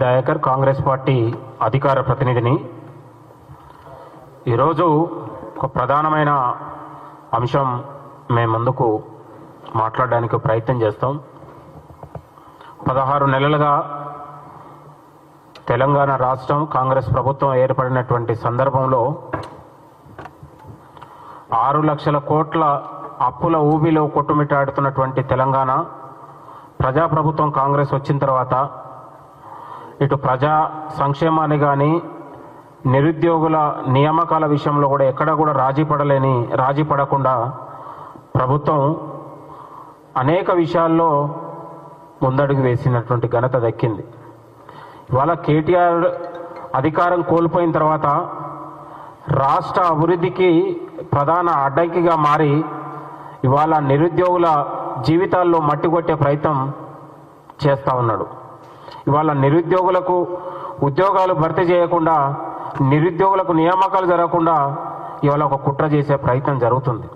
Dayakar, Congress party అధికార ప్రతినిధిని. ఈరోజు ఒక ప్రధానమైన అంశం మేము ముందుకు మాట్లాడడానికి ప్రయత్నం చేస్తాం. 16 నెలలుగా తెలంగాణ రాష్ట్రం కాంగ్రెస్ ప్రభుత్వం ఏర్పడినటువంటి సందర్భంలో 6 లక్షల కోట్ల అప్పుల ఊబిలో కొట్టుమిట్టాడుతున్నటువంటి తెలంగాణ ప్రజాప్రభుత్వం కాంగ్రెస్ వచ్చిన తర్వాత ఇటు ప్రజా సంక్షేమాన్ని కానీ నిరుద్యోగుల నియామకాల విషయంలో కూడా ఎక్కడ కూడా రాజీ పడకుండా ప్రభుత్వం అనేక విషయాల్లో ముందడుగు వేసినటువంటి ఘనత దక్కింది. ఇవాళ కేటీఆర్ అధికారం కోల్పోయిన తర్వాత రాష్ట్ర అభివృద్ధికి ప్రధాన అడ్డంకిగా మారి ఇవాళ నిరుద్యోగుల జీవితాల్లో మట్టి కొట్టే ప్రయత్నం చేస్తూ ఉన్నాడు. ఇవాళ నిరుద్యోగులకు ఉద్యోగాలు భర్తీ చేయకుండా, నిరుద్యోగులకు నియామకాలు జరగకుండా ఇవాళ ఒక కుట్ర చేసే ప్రయత్నం జరుగుతుంది.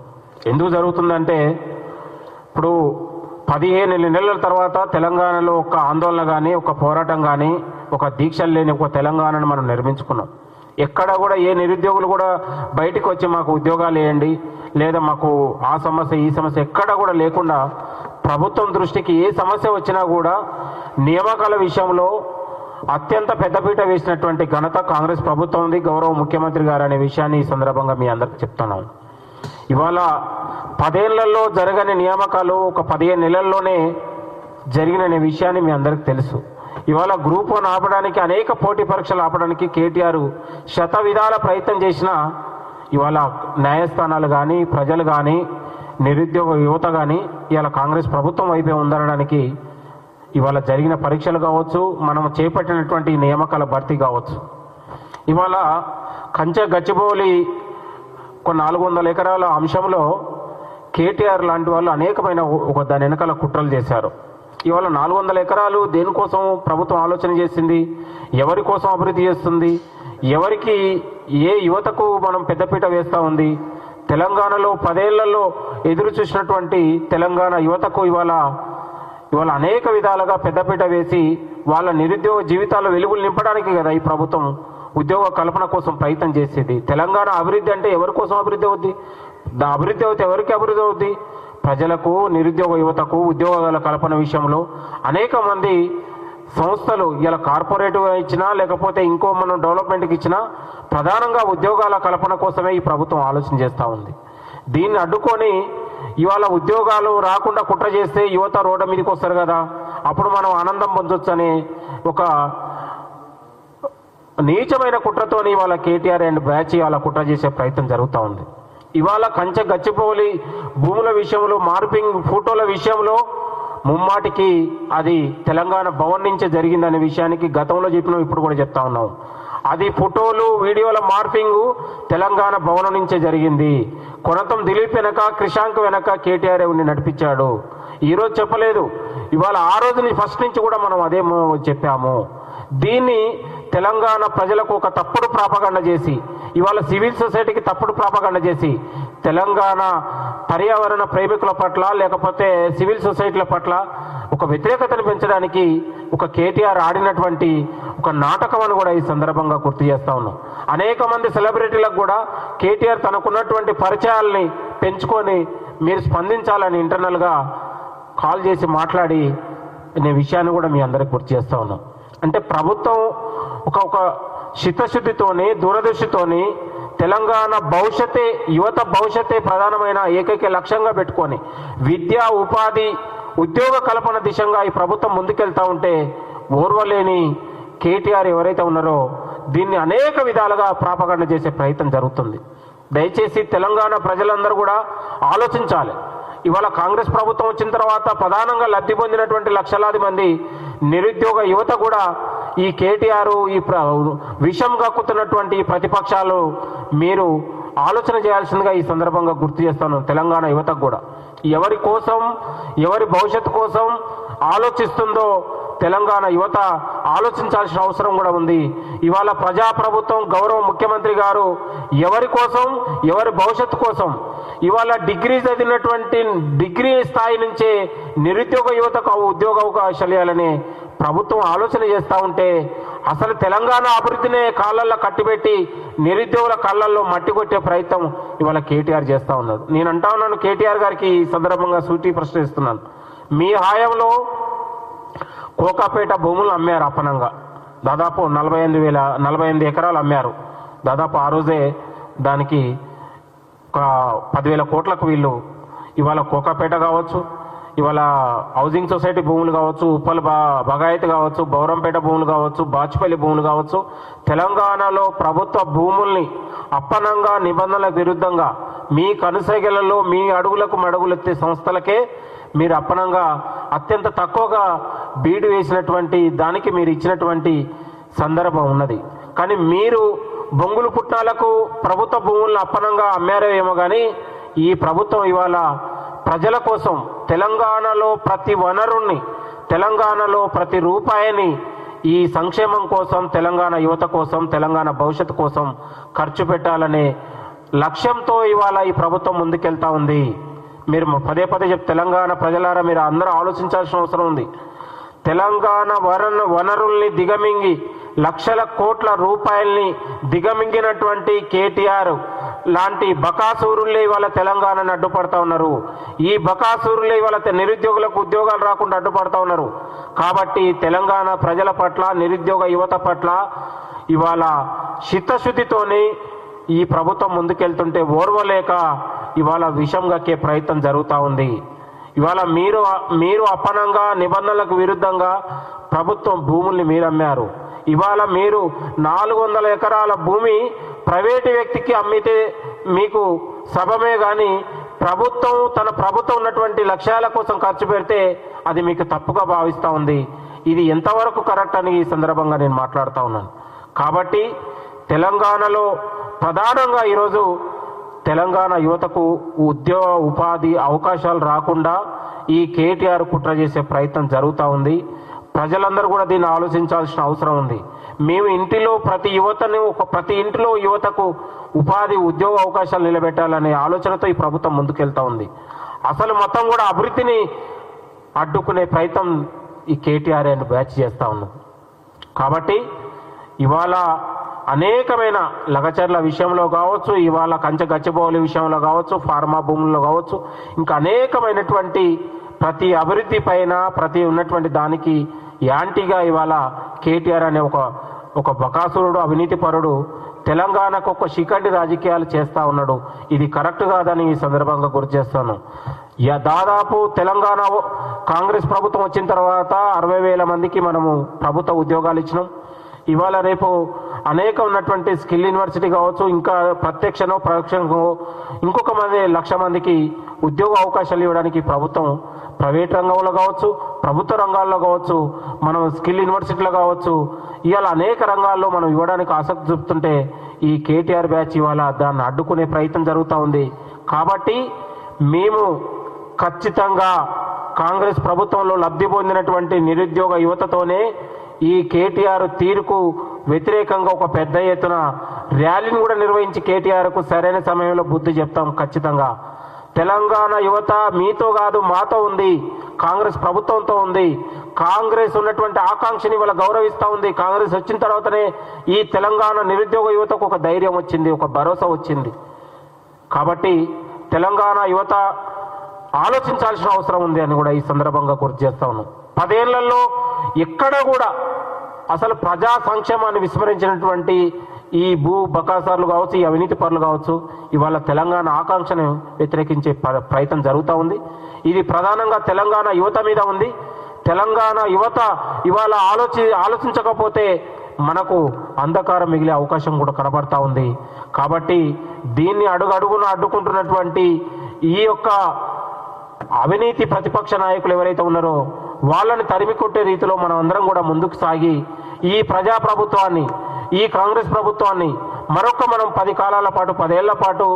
ఎందుకు జరుగుతుందంటే, ఇప్పుడు 15 నెలల తర్వాత తెలంగాణలో ఒక ఆందోళన కానీ, ఒక పోరాటం కానీ, ఒక దీక్షలు లేని ఒక తెలంగాణను మనం నిర్మించుకున్నాం. ఎక్కడ కూడా ఏ నిరుద్యోగులు కూడా బయటకు వచ్చి మాకు ఉద్యోగాలు వేయండి, లేదా మాకు ఆ సమస్య ఈ సమస్య ఎక్కడ కూడా లేకుండా ప్రభుత్వం దృష్టికి ఏ సమస్య వచ్చినా కూడా నియామకాల విషయంలో అత్యంత పెద్దపీట వేసినటువంటి ఘనత కాంగ్రెస్ ప్రభుత్వం ఉంది, గౌరవ ముఖ్యమంత్రి గారు అనే విషయాన్ని ఈ సందర్భంగా మీ అందరికీ చెప్తున్నాను. ఇవాళ 10 ఏళ్లలో జరగని నియామకాలు ఒక 15 నెలల్లోనే జరిగిన విషయాన్ని మీ అందరికీ తెలుసు. ఇవాళ గ్రూప్ 1 ఆపడానికి, అనేక పోటీ పరీక్షలు ఆపడానికి కేటీఆర్ శత విధాల ప్రయత్నం చేసినా ఇవాళ న్యాయస్థానాలు కానీ, ప్రజలు కానీ, నిరుద్యోగ యువత కానీ ఇవాళ కాంగ్రెస్ ప్రభుత్వం వైపే ఉందనడానికి ఇవాళ జరిగిన పరీక్షలు కావచ్చు, మనం చేపట్టినటువంటి నియామకాల భర్తీ కావచ్చు. ఇవాళ కంచె గచ్చిబౌలి 400 ఎకరాల అంశంలో కేటీఆర్ లాంటి వాళ్ళు అనేకమైన దాని వెనకాల కుట్రలు చేశారు. ఇవాళ 400 ఎకరాలు దేనికోసం ప్రభుత్వం ఆలోచన చేసింది, ఎవరి కోసం అభివృద్ధి చేస్తుంది, ఎవరికి, ఏ యువతకు మనం పెద్దపీట వేస్తూ ఉంది? తెలంగాణలో 10 ఏళ్లలో ఎదురు చూసినటువంటి తెలంగాణ యువతకు ఇవాళ అనేక విధాలుగా పెద్దపీట వేసి వాళ్ళ నిరుద్యోగ జీవితాల్లో వెలుగులు నింపడానికి కదా ఈ ప్రభుత్వం ఉద్యోగ కల్పన కోసం ప్రయత్నం చేసేది. తెలంగాణ అభివృద్ధి అంటే ఎవరి కోసం అభివృద్ధి అవుద్ది? అభివృద్ధి అవుతే ఎవరికి అభివృద్ధి అవుద్ది? ప్రజలకు, నిరుద్యోగ యువతకు ఉద్యోగాల కల్పన విషయంలో అనేక మంది సంస్థలు ఇలా కార్పొరేటివ్ ఇచ్చినా, లేకపోతే ఇంకో మనం డెవలప్మెంట్కి ఇచ్చినా ప్రధానంగా ఉద్యోగాల కల్పన కోసమే ఈ ప్రభుత్వం ఆలోచన చేస్తూ ఉంది. దీన్ని అడ్డుకొని ఇవాళ ఉద్యోగాలు రాకుండా కుట్ర చేస్తే యువత రోడ్డు మీదకి వస్తారు కదా, అప్పుడు మనం ఆనందం పొందొచ్చు అనే ఒక నీచమైన కుట్రతోని ఇవాళ కేటీఆర్ అండ్ బ్యాచ్ ఇవాళ కుట్ర చేసే ప్రయత్నం జరుగుతూ ఉంది. ఇవాళ కంచె గచ్చిబౌలి భూముల విషయంలో, మార్పింగ్ ఫోటోల విషయంలో ముమ్మాటికి అది తెలంగాణ భవన్ నుంచే జరిగిందనే విషయానికి గతంలో చెప్పినాం, ఇప్పుడు కూడా చెప్తా ఉన్నాం. అది ఫోటోలు, వీడియోల మార్పింగ్ తెలంగాణ భవనం నుంచే జరిగింది. కొనతం దిలీప్ వెనక, క్రిషాంక్ వెనక కేటీఆర్ ఉండి నడిపించాడు. ఈరోజు చెప్పలేదు, ఇవాళ ఆ రోజుని ఫస్ట్ నుంచి కూడా మనం అదే చెప్పాము. దీన్ని తెలంగాణ ప్రజలకు ఒక తప్పుడు ప్రాపగండ చేసి, ఇవాళ సివిల్ సొసైటీకి తప్పుడు ప్రాపగండ చేసి, తెలంగాణ పర్యావరణ ప్రేమికుల పట్ల, లేకపోతే సివిల్ సొసైటీల పట్ల ఒక వ్యతిరేకతను పెంచడానికి ఒక కేటీఆర్ ఆడినటువంటి ఒక నాటకం అని కూడా ఈ సందర్భంగా గుర్తు చేస్తా ఉన్నాం. అనేక మంది సెలబ్రిటీలకు కూడా కేటీఆర్ తనకున్నటువంటి పరిచయాల్ని పెంచుకొని మీరు స్పందించాలని ఇంటర్నల్గా కాల్ చేసి మాట్లాడి అనే విషయాన్ని కూడా మీ అందరికి గుర్తు చేస్తూ ఉన్నాం. అంటే ప్రభుత్వం ఒక చిత్తశుద్ధితోని, దూరదృష్టితోని తెలంగాణ భవిష్యత్తే, యువత భవిష్యత్తే ప్రధానమైన ఏకైక లక్ష్యంగా పెట్టుకొని విద్య, ఉపాధి, ఉద్యోగ కల్పన దిశగా ఈ ప్రభుత్వం ముందుకెళ్తా ఉంటే ఓర్వలేని కేటీఆర్ ఎవరైతే ఉన్నారో దీన్ని అనేక విధాలుగా ప్రాపగండ చేసే ప్రయత్నం జరుగుతుంది. దయచేసి తెలంగాణ ప్రజలందరూ కూడా ఆలోచించాలి. ఇవాళ కాంగ్రెస్ ప్రభుత్వం వచ్చిన తర్వాత ప్రధానంగా లబ్ధి పొందినటువంటి లక్షలాది మంది నిరుద్యోగ యువత కూడా ఈ కేటీఆర్, ఈ విషం కక్కుతున్నటువంటి ప్రతిపక్షాలు మీరు ఆలోచన చేయాల్సిందిగా ఈ సందర్భంగా గుర్తు చేస్తాను. తెలంగాణ యువతకు కూడా ఎవరి కోసం, ఎవరి భవిష్యత్తు కోసం ఆలోచిస్తుందో తెలంగాణ యువత ఆలోచించాల్సిన అవసరం కూడా ఉంది. ఇవాళ ప్రజాప్రభుత్వం గౌరవ ముఖ్యమంత్రి గారు ఎవరి కోసం, ఎవరి భవిష్యత్తు కోసం ఇవాళ డిగ్రీ చదివినటువంటి డిగ్రీ స్థాయి నుంచే నిరుద్యోగ యువతకు ఉద్యోగ అవకాశాలు ఇవ్వాలని ప్రభుత్వం ఆలోచన చేస్తూ ఉంటే అసలు తెలంగాణ అభివృద్ధినే కాళ్ళల్లో కట్టిపెట్టి నిరుద్యోగుల కళ్ళల్లో మట్టి కొట్టే ప్రయత్నం ఇవాళ కేటీఆర్ చేస్తూ ఉన్నారు. నేను అంటా ఉన్నాను, కేటీఆర్ గారికి ఈ సందర్భంగా సూటి ప్రశ్న ఇస్తున్నాను. మీ హాయంలో కోకాపేట భూములు అమ్మారు అప్పనంగా, దాదాపు 48 ఎకరాలు అమ్మారు. దాదాపు ఆ రోజే దానికి ఒక 10,000 కోట్లకు వీళ్ళు ఇవాళ కోకాపేట కావచ్చు, ఇవాళ హౌసింగ్ సొసైటీ భూములు కావచ్చు, ఉప్పల్ బగాయత్ కావచ్చు, బౌరంపేట భూములు కావచ్చు, బాచుపల్లి భూములు కావచ్చు, తెలంగాణలో ప్రభుత్వ భూముల్ని అప్పనంగా నిబంధనలకు విరుద్ధంగా మీ కనుసైగలలో మీ అడుగులకు మడుగులెత్తే సంస్థలకే మీరు అప్పనంగా అత్యంత తక్కువగా బీడు వేసినటువంటి దానికి మీరు ఇచ్చినటువంటి సందర్భం ఉన్నది. కానీ మీరు బొంగులు పుట్టాలకు ప్రభుత్వ భూములను అప్పనంగా అమ్మారో ఏమో కానీ ఈ ప్రభుత్వం ఇవాళ ప్రజల కోసం తెలంగాణలో ప్రతి వనరుణ్ణి, తెలంగాణలో ప్రతి రూపాయిని ఈ సంక్షేమం కోసం, తెలంగాణ యువత కోసం, తెలంగాణ భవిష్యత్తు కోసం ఖర్చు పెట్టాలనే లక్ష్యంతో ఇవాళ ఈ ప్రభుత్వం ముందుకెళ్తా ఉంది. మీరు పదే చెప్తే తెలంగాణ ప్రజలారా మీరు అందరూ ఆలోచించాల్సిన అవసరం ఉంది. తెలంగాణ వనరుల్ని దిగమింగి లక్షల కోట్ల రూపాయల్ని దిగమింగినటువంటి కేటీఆర్ లాంటి బకాసూరులే ఇవాళ తెలంగాణను అడ్డుపడతా ఉన్నారు. ఈ బకాసూరులే ఇవాళ నిరుద్యోగులకు ఉద్యోగాలు రాకుండా అడ్డుపడతా ఉన్నారు. కాబట్టి తెలంగాణ ప్రజల పట్ల, నిరుద్యోగ యువత పట్ల ఇవాళ చిత్తశుద్ధితోని ఈ ప్రభుత్వం ముందుకెళ్తుంటే ఓర్వలేక ఇవాళ విషం గక్కే ప్రయత్నం జరుగుతూ ఉంది. ఇవాళ మీరు అప్పనంగా నిబంధనలకు విరుద్ధంగా ప్రభుత్వం భూముల్ని మీరు అమ్మారు. ఇవాళ మీరు 400 ఎకరాల భూమి ప్రైవేటు వ్యక్తికి అమ్మితే మీకు సభమే కానీ ప్రభుత్వం ఉన్నటువంటి లక్ష్యాల కోసం ఖర్చు పెడితే అది మీకు తప్పుగా భావిస్తూ ఉంది. ఇది ఎంతవరకు కరెక్ట్ అని ఈ సందర్భంగా నేను మాట్లాడుతూ ఉన్నాను. కాబట్టి తెలంగాణలో ప్రధానంగా ఈరోజు తెలంగాణ యువతకు ఉద్యోగ ఉపాధి అవకాశాలు రాకుండా ఈ కేటీఆర్ కుట్ర చేసే ప్రయత్నం జరుగుతూ ఉంది. ప్రజలందరూ కూడా దీన్ని ఆలోచించాల్సిన అవసరం ఉంది. మేము ప్రతి ఇంటిలో యువతకు ఉపాధి ఉద్యోగ అవకాశాలు నిలబెట్టాలనే ఆలోచనతో ఈ ప్రభుత్వం ముందుకెళ్తా ఉంది. అసలు మొత్తం కూడా అభివృద్ధిని అడ్డుకునే ప్రయత్నం ఈ కేటీఆర్ అండ్ బ్యాచ్ చేస్తూ ఉన్నాం. కాబట్టి ఇవాళ అనేకమైన లగచర్ల విషయంలో కావచ్చు, ఇవాళ గచ్చిబౌలి విషయంలో కావచ్చు, ఫార్మా భూముల్లో కావచ్చు, ఇంకా అనేకమైనటువంటి ప్రతి అభివృద్ధి పైన ప్రతి ఉన్నటువంటి దానికి యాంటీగా ఇవాళ కేటీఆర్ అనే ఒక బకాసురుడు, అవినీతి పరుడు తెలంగాణకు ఒక శిఖండి రాజకీయాలు చేస్తూ ఉన్నాడు. ఇది కరెక్ట్ కాదని ఈ సందర్భంగా గుర్తు చేస్తాను. దాదాపు తెలంగాణ కాంగ్రెస్ ప్రభుత్వం వచ్చిన తర్వాత 60,000 మందికి మనము ప్రభుత్వ ఉద్యోగాలు ఇచ్చినాం. ఇవాళ రేపు అనేక ఉన్నటువంటి స్కిల్ యూనివర్సిటీ కావచ్చు, ఇంకా ప్రత్యక్షనో పరోక్షనో ఇంకొక 1,00,000 మందికి ఉద్యోగ అవకాశాలు ఇవ్వడానికి ప్రభుత్వం ప్రైవేట్ రంగంలో కావచ్చు, ప్రభుత్వ రంగాల్లో కావచ్చు, మనం స్కిల్ యూనివర్సిటీలో కావచ్చు, ఇవాళ అనేక రంగాల్లో మనం ఇవ్వడానికి ఆసక్తి చూపుతుంటే ఈ కేటీఆర్ బ్యాచ్ ఇవాళ దాన్ని అడ్డుకునే ప్రయత్నం జరుగుతూ ఉంది. కాబట్టి మేము ఖచ్చితంగా కాంగ్రెస్ ప్రభుత్వంలో లబ్ధి పొందినటువంటి నిరుద్యోగ యువతతోనే ఈ కేటీఆర్ తీరుకు వ్యతిరేకంగా ఒక పెద్ద ఎత్తున ర్యాలీని కూడా నిర్వహించి కేటీఆర్కు సరైన సమయంలో బుద్ధి చెప్తాం. ఖచ్చితంగా తెలంగాణ యువత మీతో కాదు మాతో ఉంది, కాంగ్రెస్ ప్రభుత్వంతో ఉంది. కాంగ్రెస్ ఉన్నటువంటి ఆకాంక్షని వాళ్ళ గౌరవిస్తూ ఉంది. కాంగ్రెస్ వచ్చిన తర్వాతనే ఈ తెలంగాణ నిరుద్యోగ యువతకు ఒక ధైర్యం వచ్చింది, ఒక భరోసా వచ్చింది. కాబట్టి తెలంగాణ యువత ఆలోచించాల్సిన అవసరం ఉంది అని కూడా ఈ సందర్భంగా గుర్తు చేస్తా ఉన్నాం. 10 ఏళ్లలో ఎక్కడ కూడా అసలు ప్రజా సంక్షేమాన్ని విస్మరించినటువంటి ఈ బకాసార్లు కావచ్చు, ఈ అవినీతి పరులు కావచ్చు, ఇవాళ తెలంగాణ ఆకాంక్షను వ్యతిరేకించే ప్రయత్నం జరుగుతూ ఉంది. ఇది ప్రధానంగా తెలంగాణ యువత మీద ఉంది. తెలంగాణ యువత ఇవాళ ఆలోచించకపోతే మనకు అంధకారం మిగిలే అవకాశం కూడా కనబడతా ఉంది. కాబట్టి దీన్ని అడుగడుగున అడ్డుకుంటున్నటువంటి ఈ యొక్క అవినీతి ప్రతిపక్ష నాయకులు ఎవరైతే ఉన్నారో వాళ్ళని తరిమి కొట్టే రీతిలో మనం అందరం కూడా ముందుకు సాగి ఈ ప్రజాప్రభుత్వాన్ని, ఈ కాంగ్రెస్ ప్రభుత్వాన్ని మనం 10 కాలాల పాటు 10 ఏళ్ల పాటు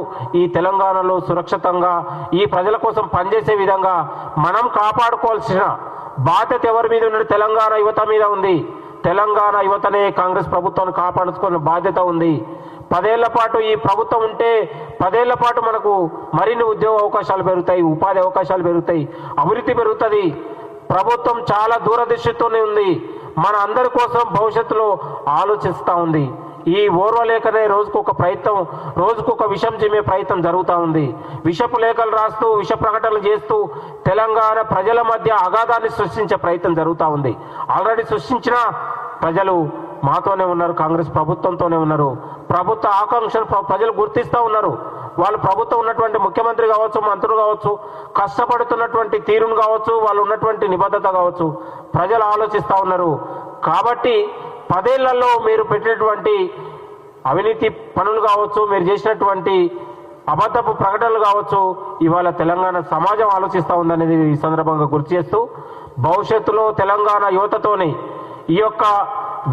ఈ తెలంగాణలో సురక్షితంగా ఈ ప్రజల కోసం పనిచేసే విధంగా మనం కాపాడుకోవాల్సిన బాధ్యత ఎవరి మీద ఉన్నది? తెలంగాణ యువత మీద ఉంది. తెలంగాణ యువతనే కాంగ్రెస్ ప్రభుత్వాన్ని కాపాడుకునే బాధ్యత ఉంది. 10 ఏళ్ల పాటు ఈ ప్రభుత్వం ఉంటే 10 ఏళ్ల పాటు మనకు మరిన్ని ఉద్యోగ అవకాశాలు పెరుగుతాయి, ఉపాధి అవకాశాలు పెరుగుతాయి, అభివృద్ధి పెరుగుతుంది. ప్రభుత్వం చాలా దూరదృష్టితోనే ఉంది. మన అందరి కోసం భవిష్యత్తులో ఆలోచిస్తూ ఉంది. ఈ ఓర్వలేఖనే రోజుకొక ప్రయత్నం, రోజుకొక విషం చిమ్మే ప్రయత్నం జరుగుతూ ఉంది. విషపు లేఖలు రాస్తూ, విష ప్రకటనలు చేస్తూ తెలంగాణ ప్రజల మధ్య అగాధాన్ని సృష్టించే ప్రయత్నం జరుగుతూ ఉంది. ఆల్రెడీ సృష్టించిన ప్రజలు మాతోనే ఉన్నారు, కాంగ్రెస్ ప్రభుత్వంతోనే ఉన్నారు. ప్రభుత్వ ఆకాంక్షలు ప్రజలు గుర్తిస్తూ ఉన్నారు. వాళ్ళు ప్రభుత్వం ఉన్నటువంటి ముఖ్యమంత్రి కావచ్చు, మంత్రులు కావచ్చు, కష్టపడుతున్నటువంటి తీరును కావచ్చు, వాళ్ళు ఉన్నటువంటి నిబద్ధత కావచ్చు, ప్రజలు ఆలోచిస్తూ ఉన్నారు. కాబట్టి 10 ఏళ్లలో మీరు పెట్టినటువంటి అవినీతి పనులు కావచ్చు, మీరు చేసినటువంటి అబద్ధపు ప్రకటనలు కావచ్చు, ఇవాళ తెలంగాణ సమాజం ఆలోచిస్తూ ఉందనేది ఈ సందర్భంగా గుర్తు చేస్తూ, భవిష్యత్తులో తెలంగాణ యువతతోని ఈ యొక్క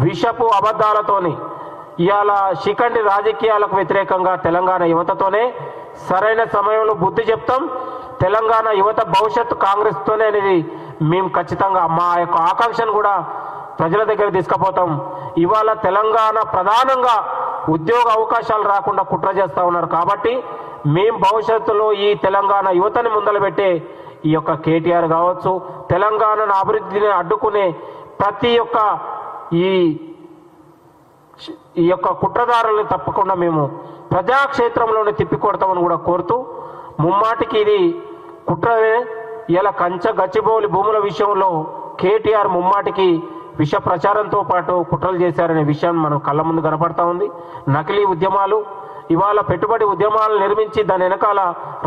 విషపు అబద్ధాలతోని ఇవాళ శిఖండి రాజకీయాలకు వ్యతిరేకంగా తెలంగాణ యువతతోనే సరైన సమయంలో బుద్ధి చెప్తాం. తెలంగాణ యువత భవిష్యత్తు కాంగ్రెస్తోనే అనేది మేము ఖచ్చితంగా మా యొక్క ఆకాంక్షను కూడా ప్రజల దగ్గర తీసుకుపోతాం. ఇవాళ తెలంగాణ ప్రధానంగా ఉద్యోగ అవకాశాలు రాకుండా కుట్ర చేస్తూ ఉన్నారు. కాబట్టి మేము భవిష్యత్తులో ఈ తెలంగాణ యువతని ముందలబెట్టే ఈ యొక్క కేటీఆర్ కావచ్చు, తెలంగాణను అభివృద్ధిని అడ్డుకునే ప్రతి ఒక్క ఈ యొక్క కుట్రదారుల్ని తప్పకుండా మేము ప్రజాక్షేత్రంలోనే తిప్పికొడతామని కూడా కోరుతూ, ముమ్మాటికి ఇది కుట్రవే. ఇలా గచ్చిబౌలి భూముల విషయంలో కేటీఆర్ ముమ్మాటికి విష ప్రచారంతో పాటు కుట్రలు చేశారనే విషయం మనం కళ్ళ ముందు కనపడతా ఉంది. నకిలీ ఉద్యమాలు, ఇవాళ పెట్టుబడి ఉద్యమాలు నిర్మించి దాని వెనకాల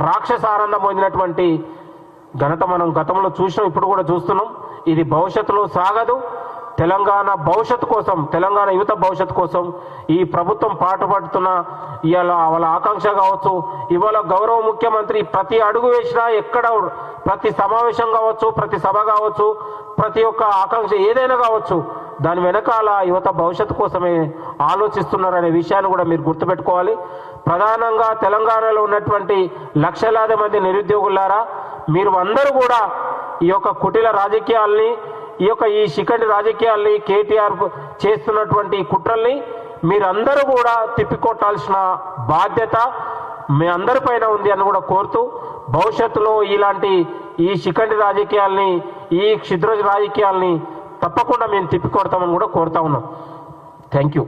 రాక్షస ఆనందం పొందినటువంటి ఘనత మనం గతంలో చూసినాం, ఇప్పుడు కూడా చూస్తున్నాం. ఇది భవిష్యత్తులో సాగదు. తెలంగాణ భవిష్యత్తు కోసం, తెలంగాణ యువత భవిష్యత్తు కోసం ఈ ప్రభుత్వం పాటుపడుతున్న ఇవాళ వాళ్ళ ఆకాంక్ష కావచ్చు, ఇవాళ గౌరవ ముఖ్యమంత్రి ప్రతి అడుగు వేసినా, ఎక్కడ ప్రతి సమావేశం కావచ్చు, ప్రతి సభ కావచ్చు, ప్రతి ఒక్క ఆకాంక్ష ఏదైనా కావచ్చు, దాని వెనకాల యువత భవిష్యత్తు కోసమే ఆలోచిస్తున్నారనే విషయాన్ని కూడా మీరు గుర్తుపెట్టుకోవాలి. ప్రధానంగా తెలంగాణలో ఉన్నటువంటి లక్షలాది మంది నిరుద్యోగులారా, మీరు అందరూ కూడా ఈ యొక్క కుటిల రాజకీయాల్ని, ఈ శిఖండి రాజకీయాల్ని, కేటీఆర్ చేస్తున్నటువంటి కుట్రల్ని మీరందరూ కూడా తిప్పికొట్టాల్సిన బాధ్యత మీ అందరిపైన ఉంది అని కూడా కోరుతూ, భవిష్యత్తులో ఇలాంటి ఈ శిఖండి రాజకీయాల్ని, ఈ క్షుద్ర రాజకీయాల్ని తప్పకుండా మేము తిప్పికొడతామని కూడా కోరుతా ఉన్నాం. Thank you.